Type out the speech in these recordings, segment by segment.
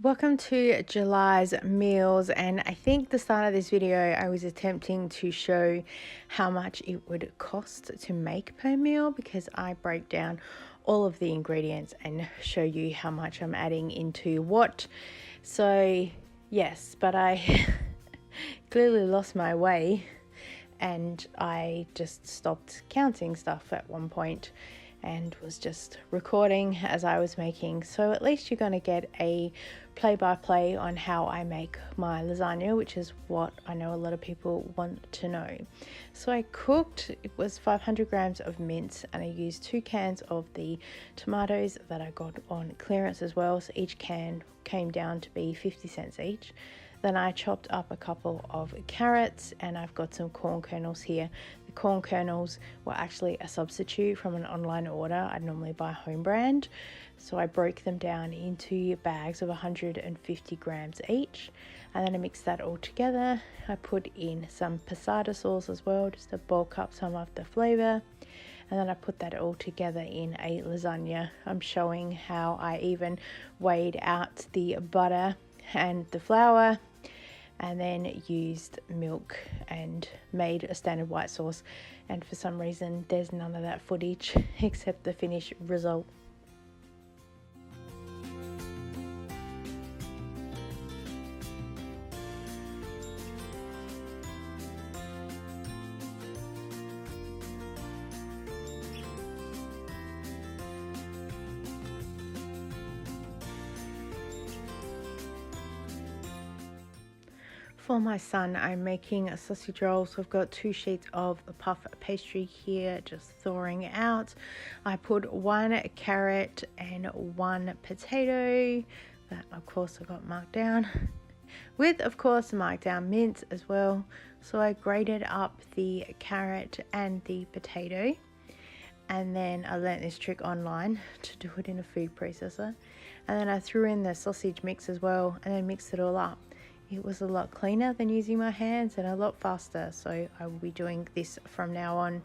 Welcome to July's meals, and I think the start of this video I was attempting to show how much it would cost to make per meal because I break down all of the ingredients and show you how much I'm adding into what. So yes, but I clearly lost my way and I just stopped counting stuff at one point and was just recording as I was making. So at least you're going to get a play-by-play on how I make my lasagna, which is what I know a lot of people want to know. So I cooked, it was 500 grams of mince, and I used 2 cans of the tomatoes that I got on clearance as well. So each can came down to be 50 cents each. Then I chopped up a couple of carrots, and I've got some corn kernels here. The corn kernels were actually a substitute from an online order. I normally buy home brand. So I broke them down into bags of 150 grams each. And then I mixed that all together. I put in some passata sauce as well, just to bulk up some of the flavor. And then I put that all together in a lasagna. I'm showing how I even weighed out the butter and the flour, and then used milk and made a standard white sauce. And for some reason there's none of that footage except the finished result. For my son, I'm making a sausage roll. So I've got 2 sheets of puff pastry here, just thawing out. I put 1 carrot and 1 potato that of course I got marked down with, of course, marked down mince as well. So I grated up the carrot and the potato, and then I learnt this trick online to do it in a food processor, and then I threw in the sausage mix as well and then mixed it all up. It was a lot cleaner than using my hands and a lot faster, so I will be doing this from now on.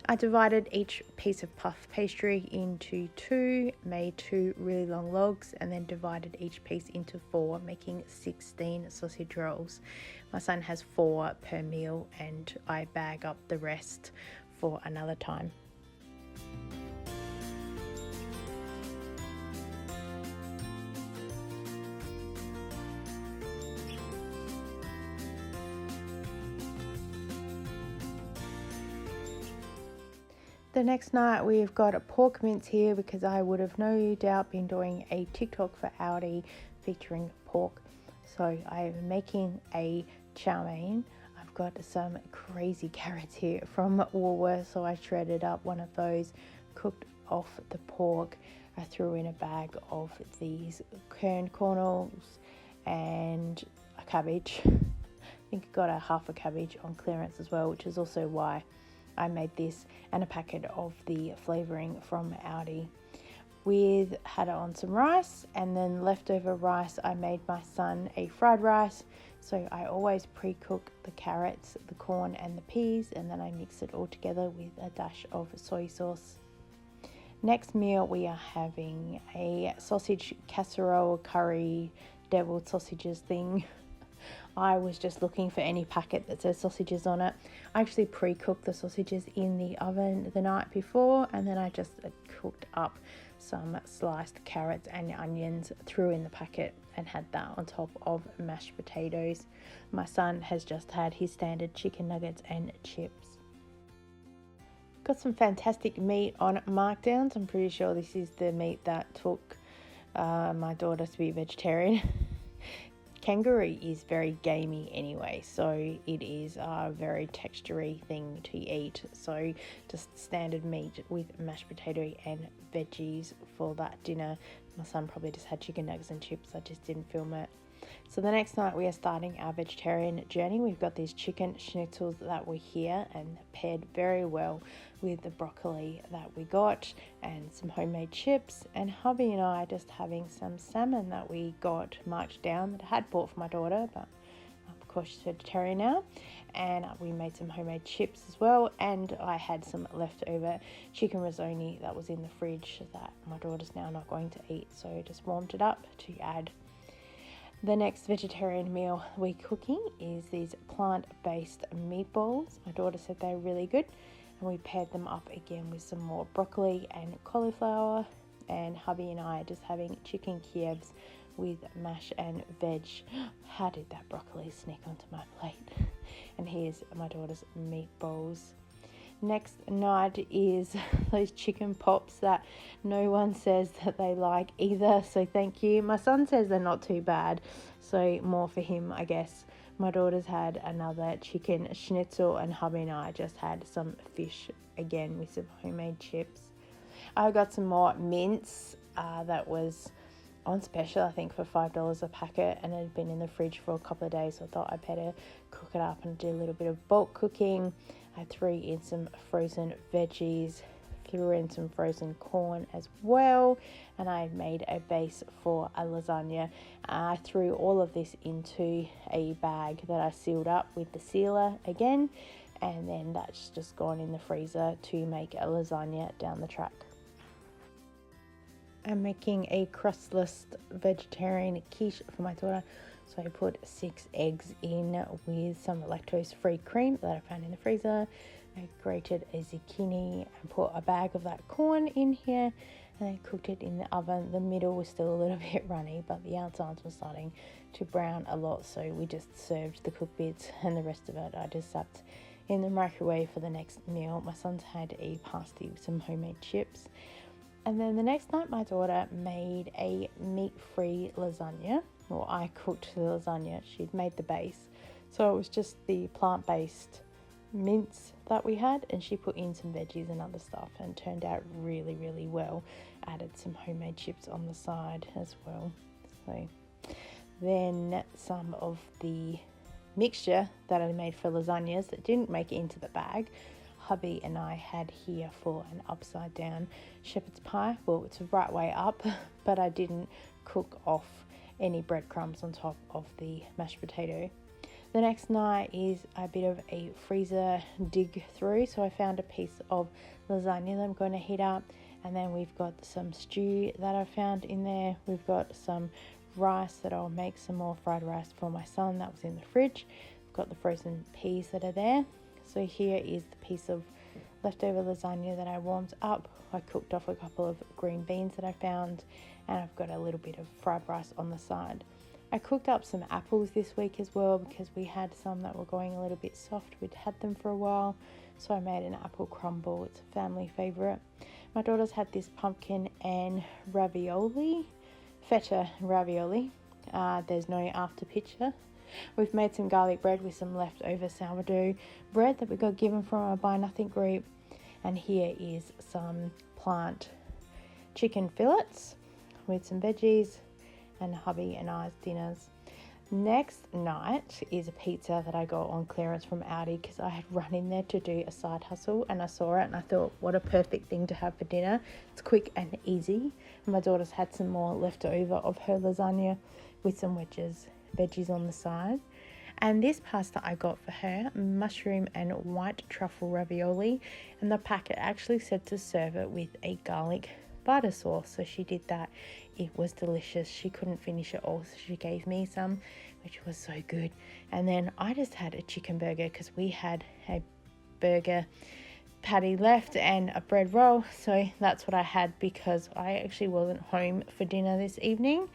I divided each piece of puff pastry into 2, made 2 really long logs, and then divided each piece into 4, making 16 sausage rolls. My son has 4 per meal, and I bag up the rest for another time. The next night we've got a pork mince here because I would have no doubt been doing a TikTok for Aldi featuring pork. So I'm making a chow mein. I've got some crazy carrots here from Woolworths, so I shredded up one of those, cooked off the pork. I threw in a bag of these kernels and a cabbage. I think I got a half a cabbage on clearance as well, which is also why I made this, and a packet of the flavouring from Aldi. Had it on some rice, and then leftover rice I made my son a fried rice. So I always pre-cook the carrots, the corn and the peas, and then I mix it all together with a dash of soy sauce. Next meal we are having a sausage casserole curry deviled sausages thing. I was just looking for any packet that says sausages on it. I actually pre-cooked the sausages in the oven the night before, and then I just cooked up some sliced carrots and onions, threw in the packet, and had that on top of mashed potatoes. My son has just had his standard chicken nuggets and chips. Got some fantastic meat on markdowns. I'm pretty sure this is the meat that took my daughter to be vegetarian. Kangaroo is very gamey anyway, so it is a very textury thing to eat. So just standard meat with mashed potato and veggies for that dinner. My son probably just had chicken nuggets and chips. I just didn't film it. So the next night we are starting our vegetarian journey. We've got these chicken schnitzels that were here and paired very well with the broccoli that we got, and some homemade chips, and hubby and I just having some salmon that we got marked down that I had bought for my daughter, but of course she's vegetarian now, and we made some homemade chips as well, and I had some leftover chicken risotto that was in the fridge that my daughter's now not going to eat, so just warmed it up to add The next vegetarian meal we're cooking is these plant-based meatballs. My daughter said they're really good, and we paired them up again with some more broccoli and cauliflower, and hubby and I are just having chicken Kievs with mash and veg. How did that broccoli sneak onto my plate? And here's my daughter's meatballs. Next night is those chicken pops that no one says that they like either, so thank you. My son says they're not too bad, so more for him, I guess. My daughter's had another chicken schnitzel, and hubby and I just had some fish again with some homemade chips. I got some more mince that was on special, I think, for $5 a packet, and it had been in the fridge for a couple of days, so I thought I'd better cook it up and do a little bit of bulk cooking. I threw in some frozen veggies, threw in some frozen corn as well, and I made a base for a lasagna. I threw all of this into a bag that I sealed up with the sealer again, and then that's just gone in the freezer to make a lasagna down the track. I'm making a crustless vegetarian quiche for my daughter. So I put 6 eggs in with some lactose-free cream that I found in the freezer. I grated a zucchini and put a bag of that corn in here, and I cooked it in the oven. The middle was still a little bit runny, but the outsides were starting to brown a lot, so we just served the cooked bits, and the rest of it I just zapped in the microwave for the next meal. My son's had a pasty with some homemade chips. And then the next night my daughter made a meat-free lasagna. Well, I cooked the lasagna, she'd made the base. So it was just the plant-based mince that we had, and she put in some veggies and other stuff, and it turned out really, really well. Added some homemade chips on the side as well. So then some of the mixture that I made for lasagnas that didn't make it into the bag, hubby and I had here for an upside down shepherd's pie. Well, it's the right way up, but I didn't cook off any breadcrumbs on top of the mashed potato. The next night is a bit of a freezer dig through, so I found a piece of lasagna that I'm going to heat up, and then we've got some stew that I found in there. We've got some rice that I'll make some more fried rice for my son that was in the fridge. We've got the frozen peas that are there. So here is the piece of leftover lasagna that I warmed up. I cooked off a couple of green beans that I found, and I've got a little bit of fried rice on the side. I cooked up some apples this week as well because we had some that were going a little bit soft. We'd had them for a while, so I made an apple crumble. It's a family favourite. My daughter's had this pumpkin and ravioli, feta ravioli. There's no after picture. We've made some garlic bread with some leftover sourdough bread that we got given from our Buy Nothing group. And here is some plant chicken fillets with some veggies and hubby and I's dinners. Next night is a pizza that I got on clearance from Aldi because I had run in there to do a side hustle, and I saw it and I thought, what a perfect thing to have for dinner. It's quick and easy. And my daughter's had some more left over of her lasagna with some veggies on the side. And this pasta I got for her, mushroom and white truffle ravioli, and the packet actually said to serve it with a garlic butter sauce, so she did that. It was delicious. She couldn't finish it all, so she gave me some, which was so good. And then I just had a chicken burger because we had a burger patty left and a bread roll, so that's what I had because I actually wasn't home for dinner this evening,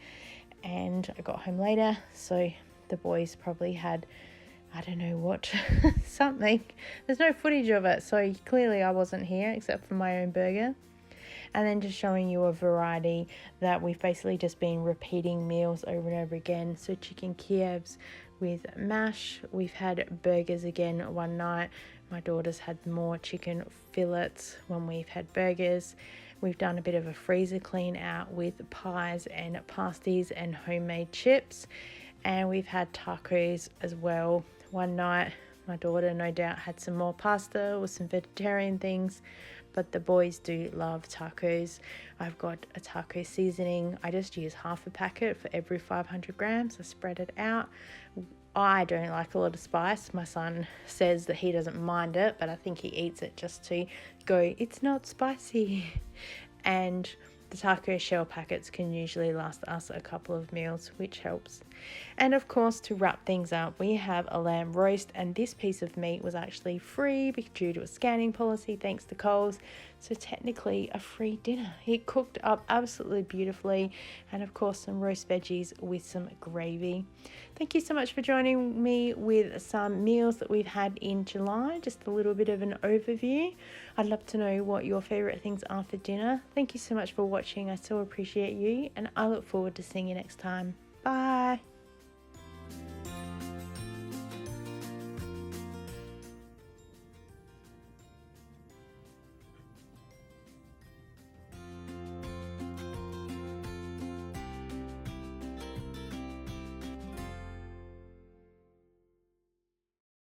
and I got home later, so the boys probably had, I don't know what, something. There's no footage of it, so clearly I wasn't here except for my own burger. And then just showing you a variety that we've basically just been repeating meals over and over again. So chicken Kievs with mash. We've had burgers again one night. My daughter's had more chicken fillets when we've had burgers. We've done a bit of a freezer clean out with pies and pasties and homemade chips. And we've had tacos as well one night. My daughter no doubt had some more pasta with some vegetarian things, but the boys do love tacos. I've got a taco seasoning. I just use half a packet for every 500 grams. I spread it out. I don't like a lot of spice. My son says that he doesn't mind it, but I think he eats it just to go, it's not spicy. And the taco shell packets can usually last us a couple of meals, which helps. And of course, to wrap things up, we have a lamb roast, and this piece of meat was actually free due to a scanning policy thanks to Coles, so technically a free dinner. It cooked up absolutely beautifully, and of course some roast veggies with some gravy. Thank you so much for joining me with some meals that we've had in July, just a little bit of an overview. I'd love to know what your favourite things are for dinner. Thank you so much for watching. I so appreciate you, and I look forward to seeing you next time. Bye.